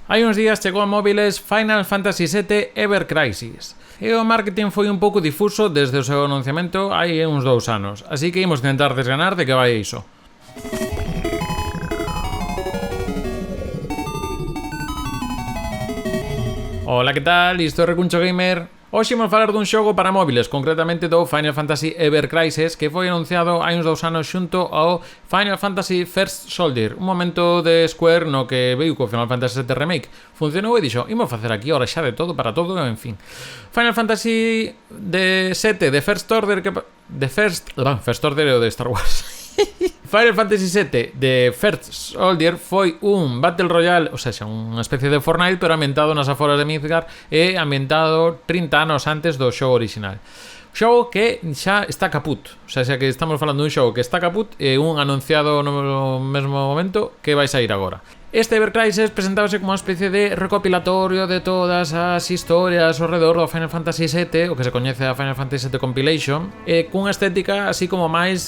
Hai uns días chegou a móviles Final Fantasy VII Ever Crisis. E o marketing foi un pouco difuso desde o seu anunciamento hai uns 2 anos, así que imos tentar desganar de que vai iso. Ola, que tal? Isto é Recuncho Gamer. Hoxe imos falar dun xogo para móviles, concretamente do Final Fantasy Ever Crisis, que foi anunciado hai uns 2 anos xunto ao Final Fantasy First Soldier, un momento de Square no que veio co Final Fantasy VII Remake. Funcionou e dixo, imos facer aquí ahora xa de todo para todo, en fin. Final Fantasy de 7 de First Order First Order é o de Star Wars. Final Fantasy VII de First Soldier foi un Battle Royale, ou seja, unha especie de Fortnite, pero ambientado nas aforas de Midgar e ambientado 30 anos antes do xogo original. Xogo que xa está caput, ou seja, que estamos falando dun xogo que está caput e un anunciado no mesmo momento que vai sair agora. Este Ever Crisis presentábase como unha especie de recopilatorio de todas as historias ao redor do Final Fantasy VII, o que se coñece a Final Fantasy VII Compilation, e cunha estética así como máis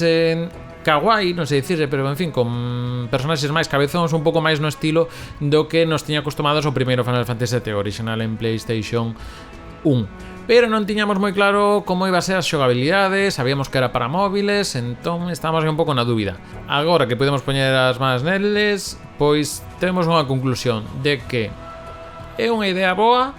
kawaii, non sei dicirse, pero en fin, con personaxes máis cabezóns, un pouco máis no estilo do que nos tiña acostumados o primeiro Final Fantasy VII original en PlayStation 1. Pero non tiñamos moi claro como iba a ser as xogabilidades, sabíamos que era para móviles, entón estábamos un pouco na dúbida. Agora que podemos poñer as mans neles, pois temos unha conclusión de que é unha idea boa,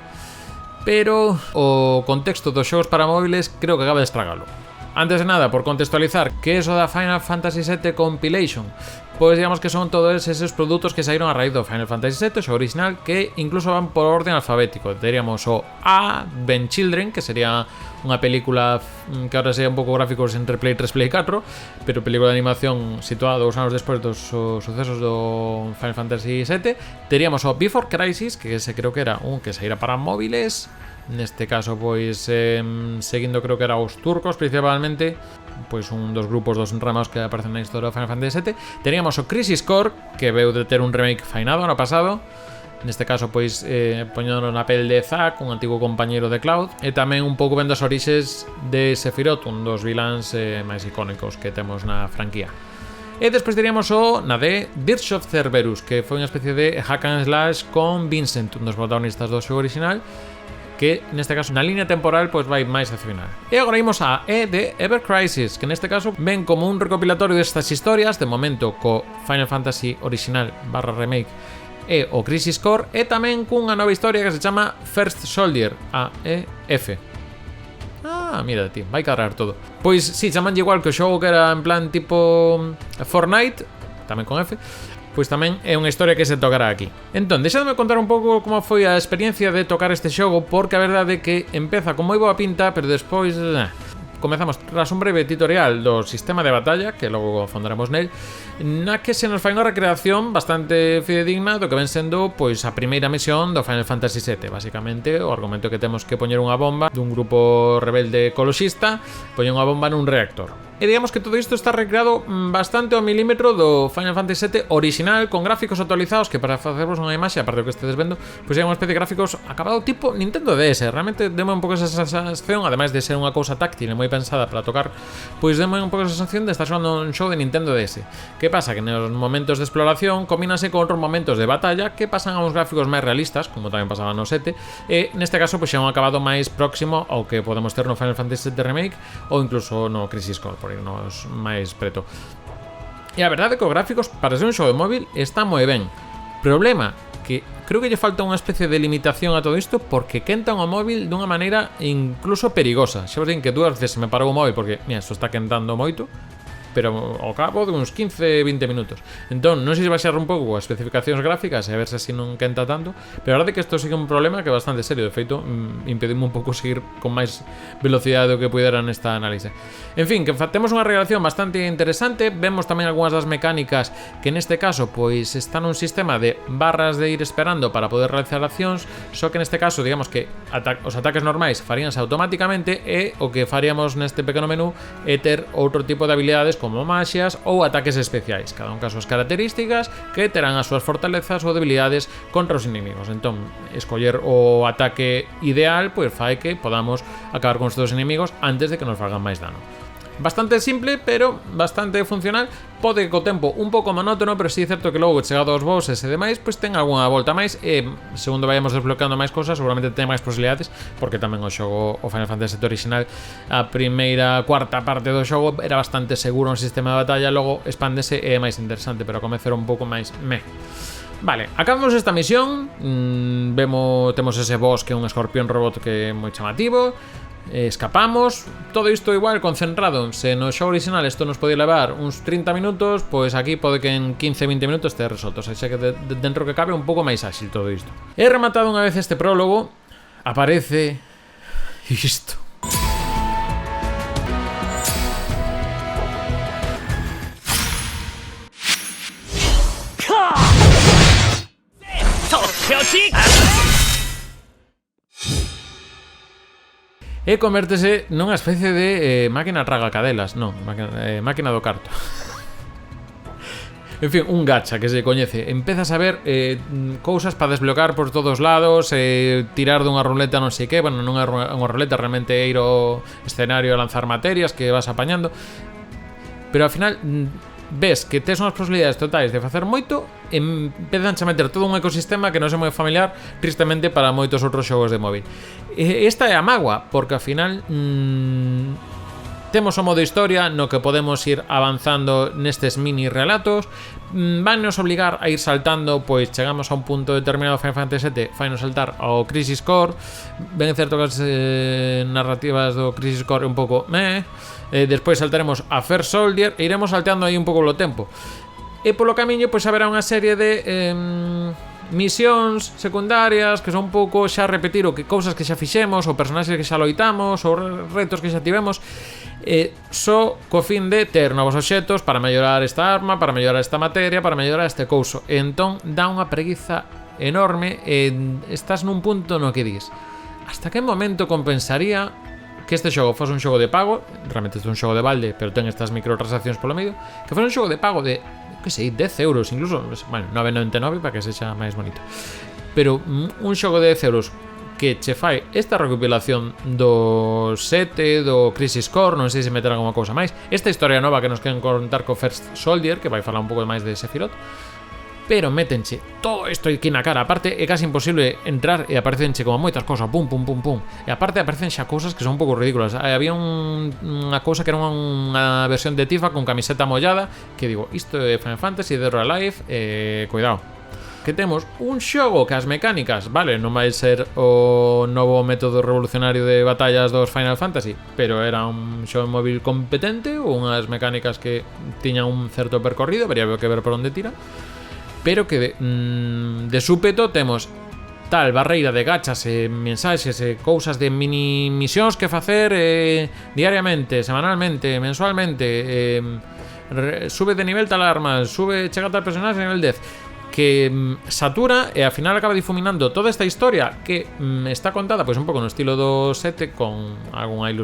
pero o contexto dos xogos para móviles creo que acaba de estragalo. Antes de nada, por contextualizar, que é eso da Final Fantasy VII Compilation? Pois digamos que son todos eses produtos que saíron a raíz do Final Fantasy VII, o original, que incluso van por orden alfabético. Teríamos o A, Ben Children, que sería unha película que ahora sería un pouco gráficos entre Play 3 e Play 4, pero película de animación situada 2 anos despois dos sucesos do Final Fantasy VII. Teríamos o Before Crisis, que ese creo que era un que saíra para móviles. Neste caso, pois, seguindo creo que era os turcos, principalmente, pois un dos grupos dos ramos que aparecen na historia do Final Fantasy VII. Teníamos o Crisis Core, que veu de ter un remake fainado ano pasado. Neste caso, pois, poñéndonos na pel de Zack, un antigo compañeiro de Cloud. E tamén un pouco vendo as orixes de Sephiroth, un dos viláns máis icónicos que temos na franquía. E despois teríamos o na de Dirge of Cerberus, que foi unha especie de hack and slash con Vincent, un dos protagonistas do xogo original, que neste caso na línea temporal pois vai máis hacia o final. E agora imos a E de Ever Crisis, que neste caso ven como un recopilatorio destas historias, de momento co Final Fantasy original / remake e o Crisis Core, e tamén cunha nova historia que se chama First Soldier, a E F. Ah, mira, tío, vai cargar todo. Pois si, chamanlle igual que o xogo que era en plan tipo Fortnite, tamén con F. Pois tamén é unha historia que se tocará aquí. Entón, deixadme contar un pouco como foi a experiencia de tocar este xogo, porque a verdade é que empeza con moi boa pinta, pero despois comezamos tras un breve tutorial do sistema de batalla, que logo fondaremos nel, na que se nos fai unha recreación bastante fidedigna do que ven sendo pois a primeira misión do Final Fantasy VII. Basicamente, o argumento é que temos que poñer unha bomba dun grupo rebelde ecoloxista, poñer unha bomba nun reactor. E digamos que todo isto está recreado bastante ao milímetro do Final Fantasy VII original, con gráficos actualizados, que para facervos unha imaxe, aparte do que estedes vendo, pois é unha especie de gráficos acabado tipo Nintendo DS. Realmente deme un pouco esa sensación, ademais de ser unha cousa táctil e moi pensada para tocar, pois deme un pouco esa sensación de estar xogando un xogo de Nintendo DS. Que pasa? Que nos momentos de exploración combínase con outros momentos de batalla que pasan a uns gráficos máis realistas, como tamén pasaba no 7, e neste caso pois é un acabado máis próximo ao que podemos ter no Final Fantasy VII Remake ou incluso no Crisis Core, por irnos máis preto. E a verdade é que os gráficos para ser un xogo de móvil está moi ben. Problema que creo que lle falta unha especie de limitación a todo isto, porque quentan o móvil dunha maneira incluso perigosa. Xa vos din que dúas veces se me parou o móvil porque, mira, isto está quentando moito, pero ao cabo de uns 15-20 minutos. Entón, non sei se baixar un pouco as especificacións gráficas e a ver se así non quenta tanto, pero a verdade é que isto sigue un problema que é bastante serio. De feito, impedimos un pouco seguir con máis velocidade do que pudera nesta análise. En fin, que temos unha relación bastante interesante. Vemos tamén algunhas das mecánicas que neste caso pois están nun sistema de barras de ir esperando para poder realizar accións, só que neste caso, digamos que os ataques normais faríanse automáticamente, e o que faríamos neste pequeno menú é ter outro tipo de habilidades como magias ou ataques especiais, cada un caso as características que terán as súas fortalezas ou debilidades contra os inimigos. Entón, escoller o ataque ideal pois fai que podamos acabar con estes inimigos antes de que nos fagan máis dano. Bastante simple, pero bastante funcional. Pode que co tempo un pouco monótono, pero sí é certo que logo chegado aos bosses e demais, pois ten algunha volta máis e segundo vayamos desbloqueando máis cosas, seguramente ten máis posibilidades, porque tamén o xogo, o Final Fantasy original, a primeira cuarta parte do xogo era bastante seguro un sistema de batalla, logo expándese e é máis interesante, pero a comecer un pouco máis meh. Vale, acabamos esta misión, temos ese boss que é un escorpión robot que é moi chamativo. Escapamos, todo isto igual concentrado. Se no xogo original isto nos podía levar uns 30 minutos, pois aquí pode que en 15-20 minutos este resolto. Xa que dentro que cabe un pouco máis áxil todo isto. He rematado unha vez este prólogo. Aparece isto. E convértese nunha especie de máquina tragacadelas. Non, máquina do carto. En fin, un gacha que se coñece. Empezas a ver cousas para desblocar por todos lados, tirar dunha ruleta non sei que. Bueno, non é unha ruleta, realmente é ir ao escenario a lanzar materias que vas apañando. Pero ao final ves que tes unhas posibilidades totais de facer moito e empezan a meter todo un ecosistema que non é moi familiar, tristemente, para moitos outros xogos de móvil. Esta é a mágoa, porque ao final temos o modo historia no que podemos ir avanzando nestes mini relatos. Van nos obligar a ir saltando, pois chegamos a un punto determinado Final Fantasy VII, fai nos saltar ao Crisis Core. Ben é certo que as narrativas do Crisis Core é un pouco despois saltaremos a First Soldier e iremos salteando aí un pouco o tempo. E polo camiño pois haberá unha serie de misións secundarias que son un pouco xa repetir o que cousas que xa fixemos, ou personaxes que xa loitamos, ou retos que xa tivemos, só co fin de ter novos obxetos para mellorar esta arma, para mellorar esta materia, para mellorar este couso. E entón dá unha preguiza enorme e estás nun punto no que dis: hasta que momento compensaría que este xogo fose un xogo de pago? Realmente este é un xogo de balde, pero ten estas microtransaccións polo medio. Que fose un xogo de pago de, que sei, 10 euros, incluso, bueno, 9,99 para que sexa máis bonito. Pero un xogo de 10 euros que che fai esta recopilación do 7, do Crisis Core, non sei se meter alguma cousa máis, esta historia nova que nos queren contar co First Soldier, que vai falar un pouco máis de Sephiroth, pero métenche todo isto aquí na cara. Aparte é casi imposible entrar e aparecenche como moitas cousas, pum, pum, pum, pum. E aparte aparecen xa cousas que son un pouco ridículas. Había unha cousa que era unha versión de Tifa con camiseta mollada, que digo, isto é Final Fantasy, Dead or Alive, cuidado. Que temos un xogo que as mecánicas, vale, non vai ser o novo método revolucionario de batallas dos Final Fantasy, pero era un xogo móvil competente, unhas mecánicas que tiñan un certo percorrido, vería que ver por onde tira. Pero que de súpeto temos tal barreira de gachas e mensaxes e cousas de mini misións que facer diariamente, semanalmente, mensualmente, sube de nivel tal arma, chega tal personaxe a nivel 10, que satura e ao final acaba difuminando toda esta historia que está contada pois un pouco no estilo do 7, con algunha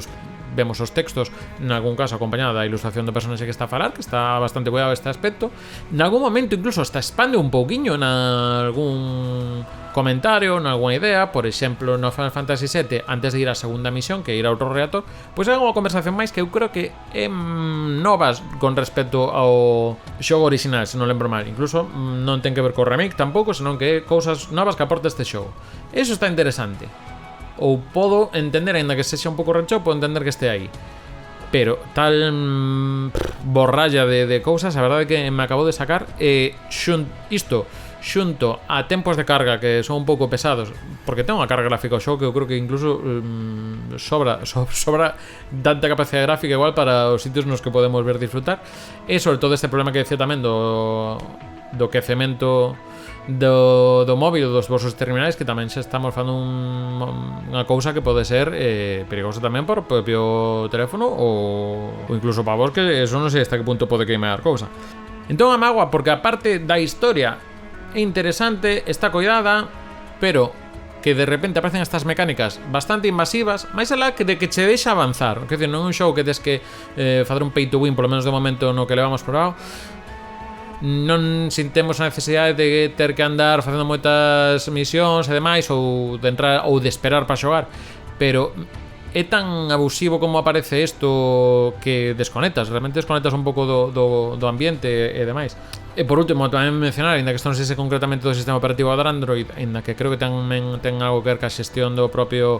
vemos os textos, en algún caso acompañada da ilustración do personaxe que está a falar, que está bastante cuidado este aspecto. En algún momento incluso hasta expande un pouquiño en algún comentario, en alguna idea. Por exemplo, no Final Fantasy VII, antes de ir á segunda misión, que ir a outro reactor, pois hai unha conversación máis que eu creo que é novas con respecto ao xogo original, se non lembro mal. Incluso non ten que ver co remake tampouco, senón que é cousas novas que aporta este xogo. Eso está interesante. Ou podo entender, ainda que sexa un pouco rancho, podo entender que este aí. Pero tal borralla de cousas, a verdade que me acabo de sacar. Isto xunto a tempos de carga que son un pouco pesados, porque ten unha carga gráfica o xogo que eu creo que incluso sobra tanta capacidade gráfica igual para os sitios nos que podemos ver disfrutar. E sobre todo este problema que decía tamén do quecemento do móvil, dos vosos terminais, que tamén xa estamos facendo unha cousa que pode ser perigosa tamén para o propio teléfono ou incluso para vos, que eso non sei hasta que punto pode queimar a cousa. Entón a mágoa, porque a parte da historia é interesante, está coidada, pero que de repente aparecen estas mecánicas bastante invasivas, máis alá que de que che deixa avanzar. Quer dizer, non é un show que tes que facer un pay to win, polo menos de momento no que levamos probado. Non sintemos a necesidade de ter que andar facendo moitas misións e demais, ou de entrar ou de esperar para xogar, pero é tan abusivo como aparece isto que desconectas, realmente desconectas un pouco do ambiente e demais. E por último, tamén mencionar, ainda que isto non sei se concretamente do sistema operativo de Android, ainda que creo que ten algo que ver ca xestión do propio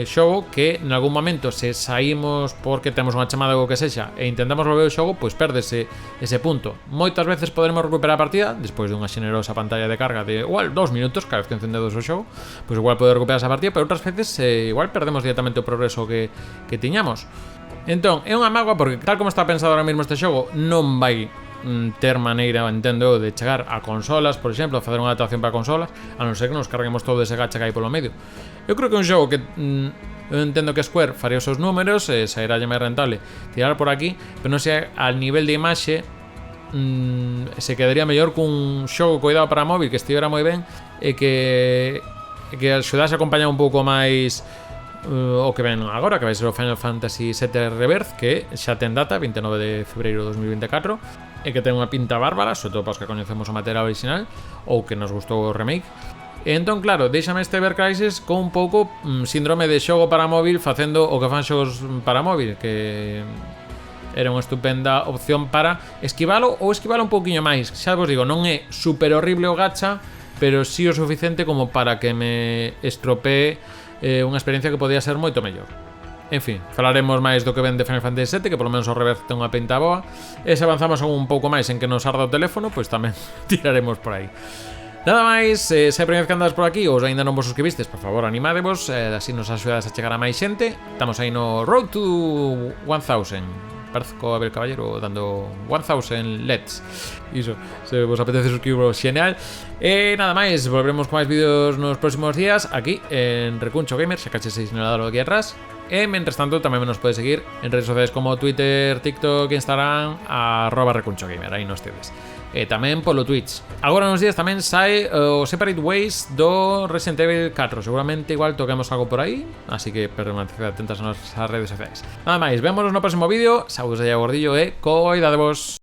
xogo, que en algún momento se saímos porque temos unha chamada ou que sexa e intentamos volver o xogo, pois perdese ese punto. Moitas veces poderemos recuperar a partida despois dunha xenerosa pantalla de carga de igual 2 minutos cada vez que encendedos o xogo, pois igual poder recuperar esa partida, pero outras veces igual perdemos directamente o progreso que tiñamos. Entón, é unha mágoa porque tal como está pensado ahora mesmo este xogo, non vai ter maneira, entendo, de chegar a consolas, por exemplo, facer unha adaptación para consolas, a non ser que nos carguemos todo ese gacha que hai polo medio. Eu creo que é un xogo que eu entendo que Square faría os seus números e sairá máis rentable tirar por aquí, pero non sei al nivel de imaxe se quedaría mellor cun xogo cuidado para móvil que estivera moi ben e que axudase a acompañar un pouco máis o que ven agora, que vai ser o Final Fantasy VII Rebirth, que xa ten data, 29 de febreiro de 2024, e que ten unha pinta bárbara, sobre todo para os que coñecemos o material original ou que nos gustou o remake. E entón, claro, deixame este Ever Crisis con un pouco síndrome de xogo para móvil facendo o que fan xogos para móvil, que era unha estupenda opción para esquivalo ou esquivalo un pouquiño máis. Xa vos digo, non é super horrible o gacha, pero sí o suficiente como para que me estropee unha experiencia que podía ser moito mellor. En fin, falaremos máis do que ven de Final Fantasy VII, que polo menos o Rebirth ten unha pinta boa. E se avanzamos un pouco máis en que nos arda o teléfono, pois tamén tiraremos por aí. Nada máis, se é a primeira vez que andades por aquí ou ainda non vos suscribistes, por favor, animadevos, así nos axudades a chegar a máis xente. Estamos aí no Road to 1000. Parezco Abel Caballero dando 1000 LEDs. Iso, se vos apetece suscribiros, genial. E nada máis, volveremos con máis vídeos nos próximos días aquí en Recuncho Gamer, se caches señalado aquí atrás. E mentres tanto tamén nos podes seguir en redes sociais como Twitter, TikTok, Instagram, @RecunchoGamer, aí nos tedes. E tamén polo Twitch. Agora nos días tamén sae o Separate Ways do Resident Evil 4. Seguramente igual toquemos algo por aí, así que permaneced atentas nas nosas redes sociais. Nada máis, vémonos no próximo vídeo. Saúdos aí a gordillo e coidadevos.